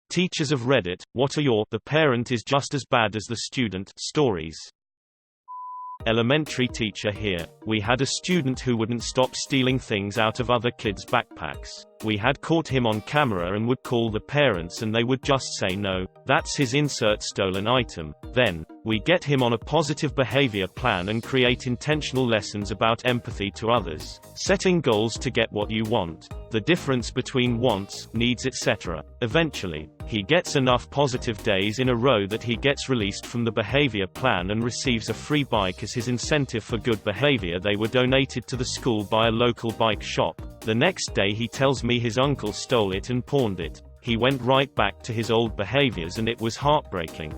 Teachers of Reddit, what are your "the parent is just as bad as the student" stories? Elementary teacher here. We had a student who wouldn't stop stealing things out of other kids' backpacks. We had caught him on camera and would call the parents and they would just say no, that's his insert stolen item. Then, we get him on a positive behavior plan and create intentional lessons about empathy to others, setting goals to get what you want, the difference between wants, needs, etc. Eventually, he gets enough positive days in a row that he gets released from the behavior plan and receives a free bike as his incentive for good behavior. They were donated to the school by a local bike shop. The next day he tells me his uncle stole it and pawned it. He went right back to his old behaviors and it was heartbreaking.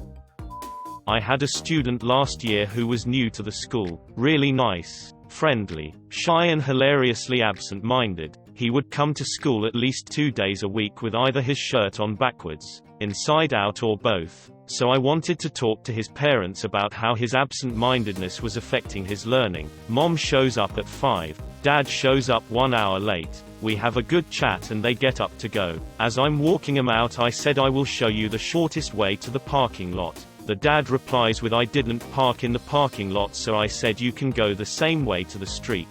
I had a student last year who was new to the school. Really nice, friendly, shy and hilariously absent-minded. He would come to school at least 2 days a week with either his shirt on backwards, inside out or both. So I wanted to talk to his parents about how his absent-mindedness was affecting his learning. Mom shows up at 5. Dad shows up 1 hour late. We have a good chat and they get up to go. As I'm walking him out, I said I will show you the shortest way to the parking lot. The dad replies with, I didn't park in the parking lot, so I said you can go the same way to the street.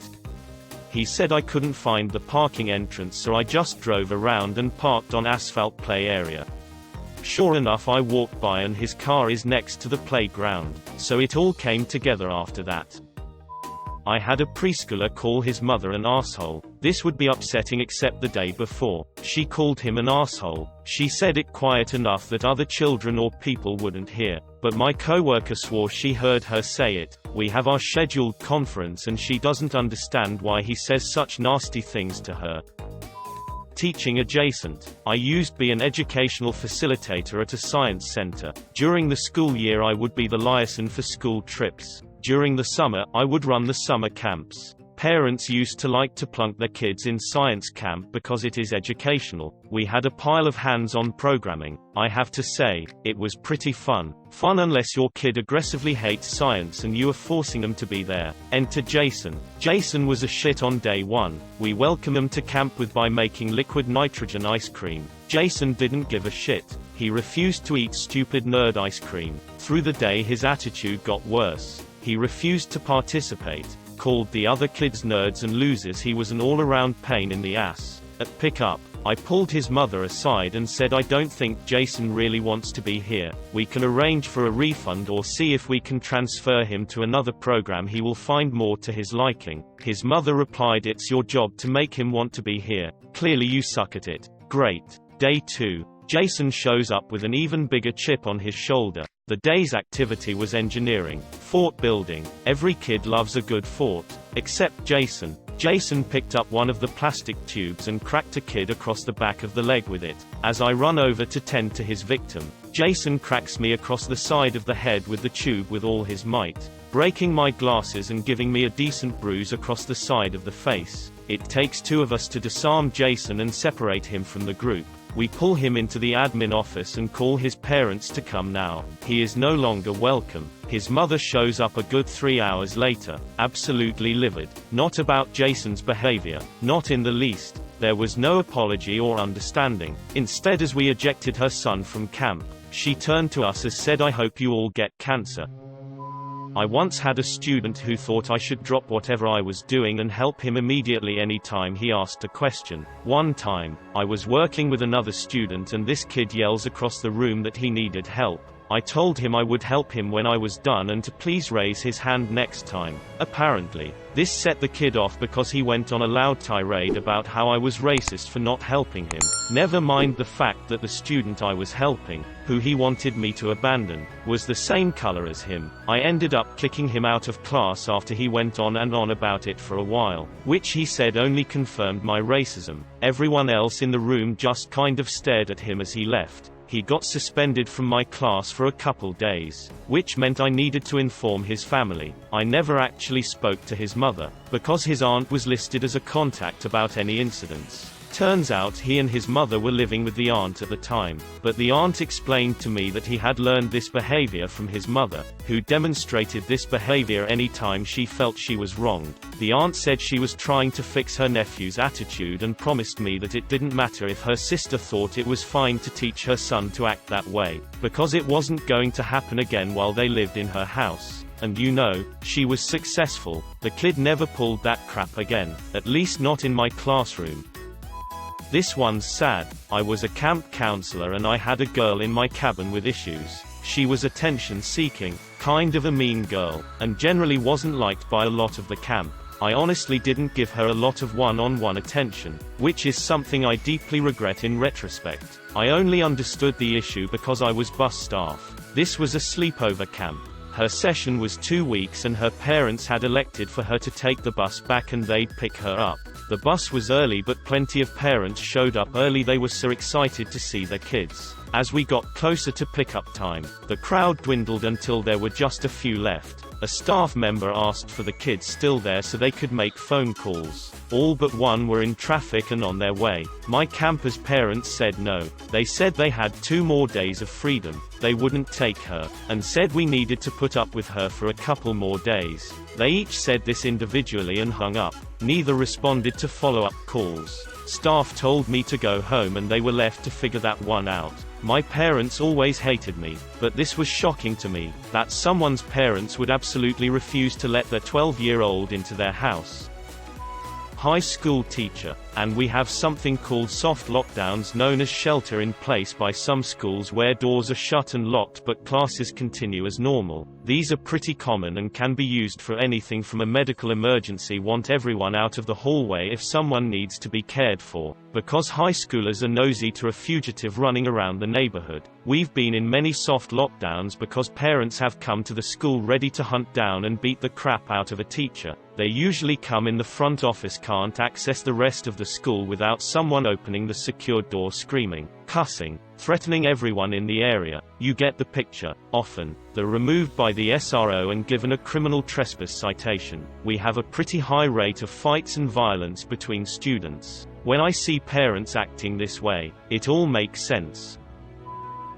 He said I couldn't find the parking entrance, so I just drove around and parked on asphalt play area. Sure enough, I walked by and his car is next to the playground. So it all came together after that. I had a preschooler call his mother an asshole. This would be upsetting except the day before. She called him an asshole. She said it quiet enough that other children or people wouldn't hear. But my coworker swore she heard her say it. We have our scheduled conference and she doesn't understand why he says such nasty things to her. Teaching adjacent. I used to be an educational facilitator at a science center. During the school year I would be the liaison for school trips. During the summer, I would run the summer camps. Parents used to like to plunk their kids in science camp because it is educational. We had a pile of hands-on programming. I have to say, it was pretty fun. Fun unless your kid aggressively hates science and you are forcing them to be there. Enter Jason. Jason was a shit on day 1. We welcome him to camp with by making liquid nitrogen ice cream. Jason didn't give a shit. He refused to eat stupid nerd ice cream. Through the day his attitude got worse. He refused to participate, called the other kids nerds and losers. He was an all-around pain in the ass. At pickup, I pulled his mother aside and said I don't think Jason really wants to be here. We can arrange for a refund or see if we can transfer him to another program he will find more to his liking. His mother replied, it's your job to make him want to be here. Clearly you suck at it. Great. Day 2. Jason shows up with an even bigger chip on his shoulder. The day's activity was engineering, fort building. Every kid loves a good fort. Except Jason. Jason picked up one of the plastic tubes and cracked a kid across the back of the leg with it. As I run over to tend to his victim, Jason cracks me across the side of the head with the tube with all his might, breaking my glasses and giving me a decent bruise across the side of the face. It takes 2 of us to disarm Jason and separate him from the group. We pull him into the admin office and call his parents to come now. He is no longer welcome. His mother shows up a good 3 hours later, absolutely livid. Not about Jason's behavior, not in the least. There was no apology or understanding. Instead, as we ejected her son from camp, she turned to us and said, I hope you all get cancer. I once had a student who thought I should drop whatever I was doing and help him immediately anytime he asked a question. One time, I was working with another student and this kid yells across the room that he needed help. I told him I would help him when I was done and to please raise his hand next time. Apparently, this set the kid off because he went on a loud tirade about how I was racist for not helping him. Never mind the fact that the student I was helping, who he wanted me to abandon, was the same color as him. I ended up kicking him out of class after he went on and on about it for a while, which he said only confirmed my racism. Everyone else in the room just kind of stared at him as he left. He got suspended from my class for a couple days, which meant I needed to inform his family. I never actually spoke to his mother, because his aunt was listed as a contact about any incidents. Turns out he and his mother were living with the aunt at the time, but the aunt explained to me that he had learned this behavior from his mother, who demonstrated this behavior anytime she felt she was wronged. The aunt said she was trying to fix her nephew's attitude and promised me that it didn't matter if her sister thought it was fine to teach her son to act that way, because it wasn't going to happen again while they lived in her house. And you know, she was successful. The kid never pulled that crap again, at least not in my classroom. This one's sad. I was a camp counselor and I had a girl in my cabin with issues. She was attention-seeking, kind of a mean girl, and generally wasn't liked by a lot of the camp. I honestly didn't give her a lot of one-on-one attention, which is something I deeply regret in retrospect. I only understood the issue because I was bus staff. This was a sleepover camp. Her session was 2 weeks and her parents had elected for her to take the bus back and they'd pick her up. The bus was early but plenty of parents showed up early. They were so excited to see their kids. As we got closer to pickup time, the crowd dwindled until there were just a few left. A staff member asked for the kids still there so they could make phone calls. All but one were in traffic and on their way. My campers' parents said no. They said they had 2 more days of freedom. They wouldn't take her, and said we needed to put up with her for a couple more days. They each said this individually and hung up. Neither responded to follow-up calls. Staff told me to go home and they were left to figure that one out. My parents always hated me, but this was shocking to me, that someone's parents would absolutely refuse to let their 12-year-old into their house. High school teacher, and we have something called soft lockdowns known as shelter in place by some schools where doors are shut and locked but classes continue as normal. These are pretty common and can be used for anything from a medical emergency, want everyone out of the hallway if someone needs to be cared for, because high schoolers are nosy to a fugitive running around the neighborhood. We've been in many soft lockdowns because parents have come to the school ready to hunt down and beat the crap out of a teacher. They usually come in the front office, can't access the rest of the school without someone opening the secured door, screaming, cussing, threatening everyone in the area. You get the picture. Often, they're removed by the SRO and given a criminal trespass citation. We have a pretty high rate of fights and violence between students. When I see parents acting this way, it all makes sense.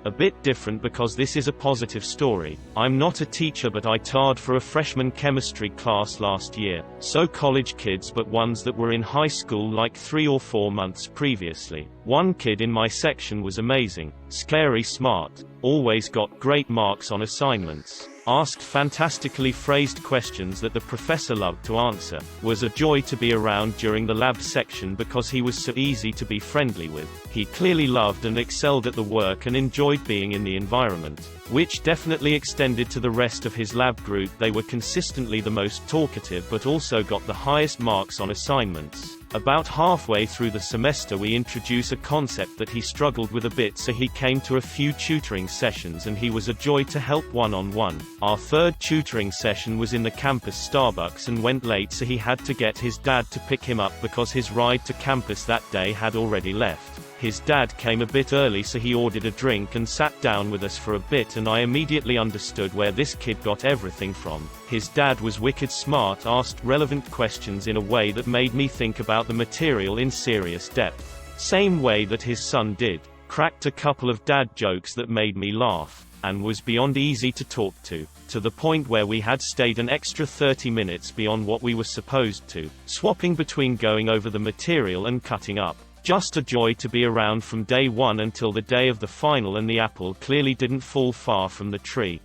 A bit different because this is a positive story. I'm not a teacher but I taught for a freshman chemistry class last year, so college kids but ones that were in high school like 3 or 4 months previously. One kid in my section was amazing, scary smart, always got great marks on assignments, asked fantastically phrased questions that the professor loved to answer, was a joy to be around during the lab section because he was so easy to be friendly with. He clearly loved and excelled at the work and enjoyed being in the environment, which definitely extended to the rest of his lab group. They were consistently the most talkative but also got the highest marks on assignments. About halfway through the semester we introduce a concept that he struggled with a bit, so he came to a few tutoring sessions and he was a joy to help one-on-one. Our third tutoring session was in the campus Starbucks and went late, so he had to get his dad to pick him up because his ride to campus that day had already left. His dad came a bit early, so he ordered a drink and sat down with us for a bit, and I immediately understood where this kid got everything from. His dad was wicked smart, asked relevant questions in a way that made me think about the material in serious depth. Same way that his son did. Cracked a couple of dad jokes that made me laugh, and was beyond easy to talk to the point where we had stayed an extra 30 minutes beyond what we were supposed to, swapping between going over the material and cutting up. Just a joy to be around from day one until the day of the final, and the apple clearly didn't fall far from the tree.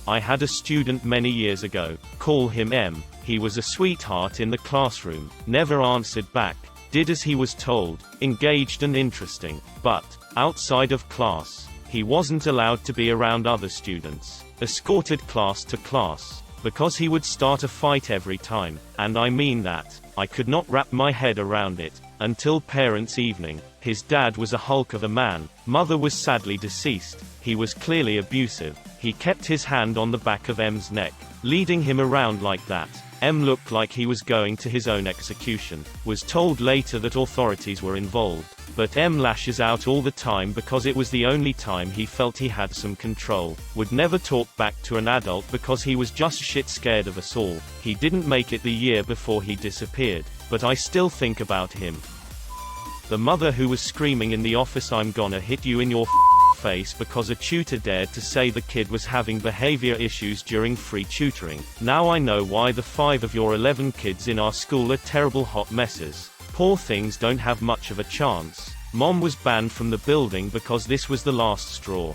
I had a student many years ago, call him M. He was a sweetheart in the classroom, never answered back, did as he was told, engaged and interesting, but, outside of class, he wasn't allowed to be around other students, escorted class to class, because he would start a fight every time, and I mean that. I could not wrap my head around it, until parents' evening. His dad was a hulk of a man, mother was sadly deceased, he was clearly abusive, he kept his hand on the back of M's neck, leading him around like that. M looked like he was going to his own execution, was told later that authorities were involved, but M lashes out all the time because it was the only time he felt he had some control, would never talk back to an adult because he was just shit scared of us all. He didn't make it the year before he disappeared, but I still think about him. The mother who was screaming in the office, "I'm gonna hit you in your face," because a tutor dared to say the kid was having behavior issues during free tutoring. Now I know why the 5 of your 11 kids in our school are terrible hot messes. Poor things don't have much of a chance. Mom was banned from the building because this was the last straw.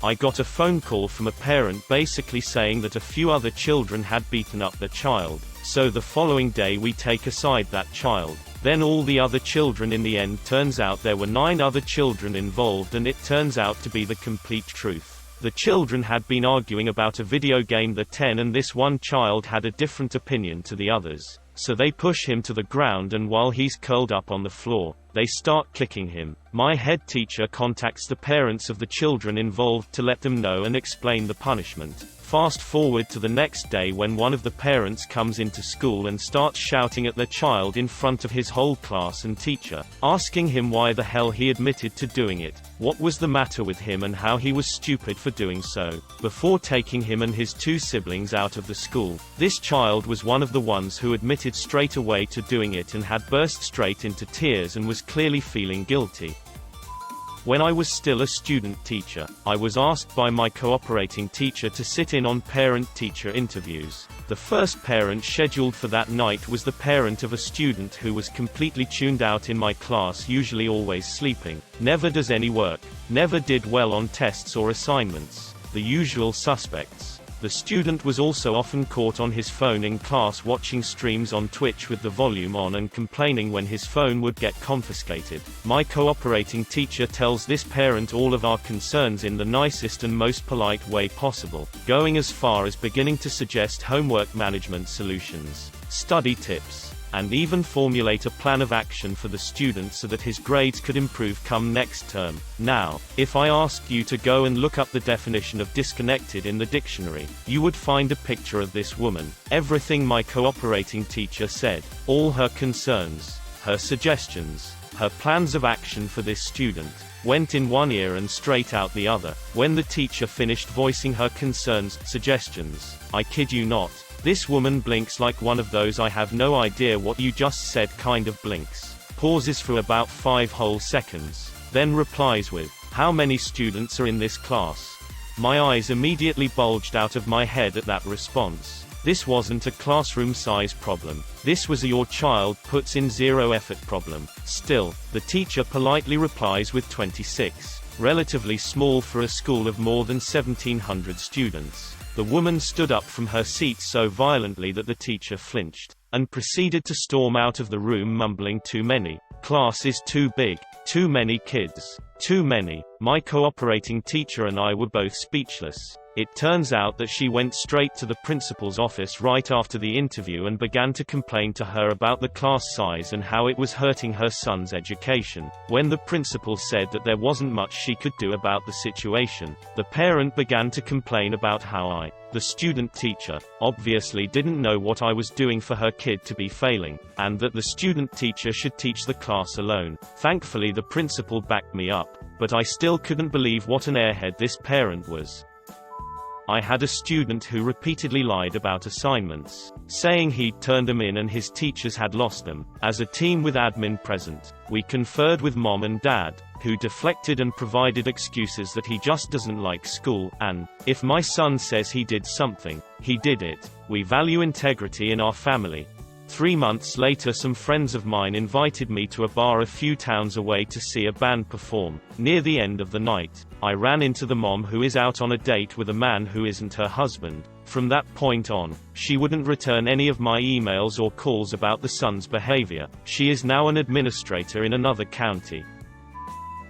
I got a phone call from a parent basically saying that a few other children had beaten up their child, so the following day we take aside that child. Then all the other children. In the end, turns out there were 9 other children involved, and it turns out to be the complete truth. The children had been arguing about a video game, The 10, and this one child had a different opinion to the others. So they push him to the ground, and while he's curled up on the floor, they start kicking him. My head teacher contacts the parents of the children involved to let them know and explain the punishment. Fast forward to the next day when one of the parents comes into school and starts shouting at their child in front of his whole class and teacher, asking him why the hell he admitted to doing it, what was the matter with him and how he was stupid for doing so, before taking him and his 2 siblings out of the school. This child was one of the ones who admitted straight away to doing it and had burst straight into tears and was clearly feeling guilty. When I was still a student teacher, I was asked by my cooperating teacher to sit in on parent-teacher interviews. The first parent scheduled for that night was the parent of a student who was completely tuned out in my class, usually always sleeping, never does any work, never did well on tests or assignments. The usual suspects. The student was also often caught on his phone in class watching streams on Twitch with the volume on and complaining when his phone would get confiscated. My cooperating teacher tells this parent all of our concerns in the nicest and most polite way possible, going as far as beginning to suggest homework management solutions, study tips, and even formulate a plan of action for the student so that his grades could improve come next term. Now, if I asked you to go and look up the definition of disconnected in the dictionary, you would find a picture of this woman. Everything my cooperating teacher said, all her concerns, her suggestions, her plans of action for this student, went in one ear and straight out the other. When the teacher finished voicing her concerns, suggestions, I kid you not, this woman blinks like one of those "I have no idea what you just said" kind of blinks, pauses for about 5 whole seconds, then replies with, "How many students are in this class?" My eyes immediately bulged out of my head at that response. This wasn't a classroom size problem. This was a "your child puts in zero effort" problem. Still, the teacher politely replies with 26. Relatively small for a school of more than 1,700 students. The woman stood up from her seat so violently that the teacher flinched, and proceeded to storm out of the room mumbling, "Too many. Class is too big. Too many kids. Too many." My cooperating teacher and I were both speechless. It turns out that she went straight to the principal's office right after the interview and began to complain to her about the class size and how it was hurting her son's education. When the principal said that there wasn't much she could do about the situation, the parent began to complain about how I, the student teacher, obviously didn't know what I was doing for her kid to be failing, and that the student teacher should teach the class alone. Thankfully the principal backed me up, but I still couldn't believe what an airhead this parent was. I had a student who repeatedly lied about assignments, saying he'd turned them in and his teachers had lost them. As a team with admin present, we conferred with mom and dad, who deflected and provided excuses that he just doesn't like school, and, if my son says he did something, he did it. We value integrity in our family. 3 months later, some friends of mine invited me to a bar a few towns away to see a band perform. Near the end of the night, I ran into the mom who is out on a date with a man who isn't her husband. From that point on, she wouldn't return any of my emails or calls about the son's behavior. She is now an administrator in another county.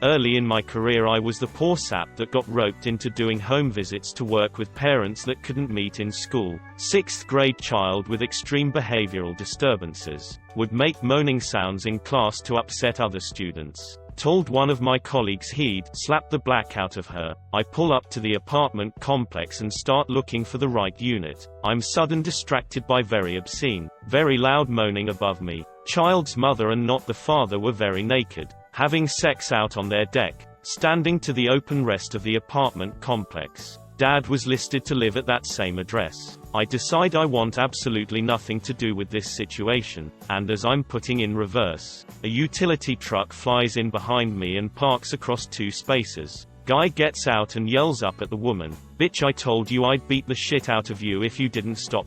Early in my career I was the poor sap that got roped into doing home visits to work with parents that couldn't meet in school. 6th grade child with extreme behavioral disturbances would make moaning sounds in class to upset other students. Told one of my colleagues he'd slap the black out of her. I pull up to the apartment complex and start looking for the right unit. I'm sudden distracted by very obscene, very loud moaning above me. Child's mother and not the father were very naked, having sex out on their deck, standing to the open rest of the apartment complex. Dad was listed to live at that same address. I decide I want absolutely nothing to do with this situation, and as I'm putting in reverse, a utility truck flies in behind me and parks across 2 spaces. Guy gets out and yells up at the woman, "Bitch, I told you I'd beat the shit out of you if you didn't stop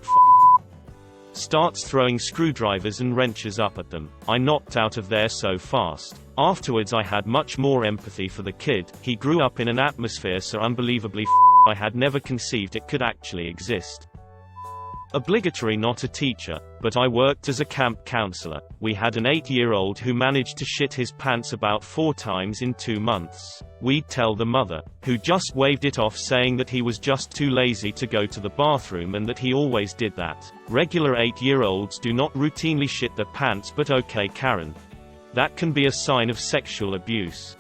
Starts throwing screwdrivers and wrenches up at them. I knocked out of there so fast. Afterwards I had much more empathy for the kid. He grew up in an atmosphere so unbelievably I had never conceived it could actually exist. Obligatory, not a teacher, but I worked as a camp counselor. We had an 8-year-old who managed to shit his pants about 4 times in 2 months. We'd tell the mother, who just waved it off saying that he was just too lazy to go to the bathroom and that he always did that. Regular 8-year-olds do not routinely shit their pants, but okay Karen. That can be a sign of sexual abuse.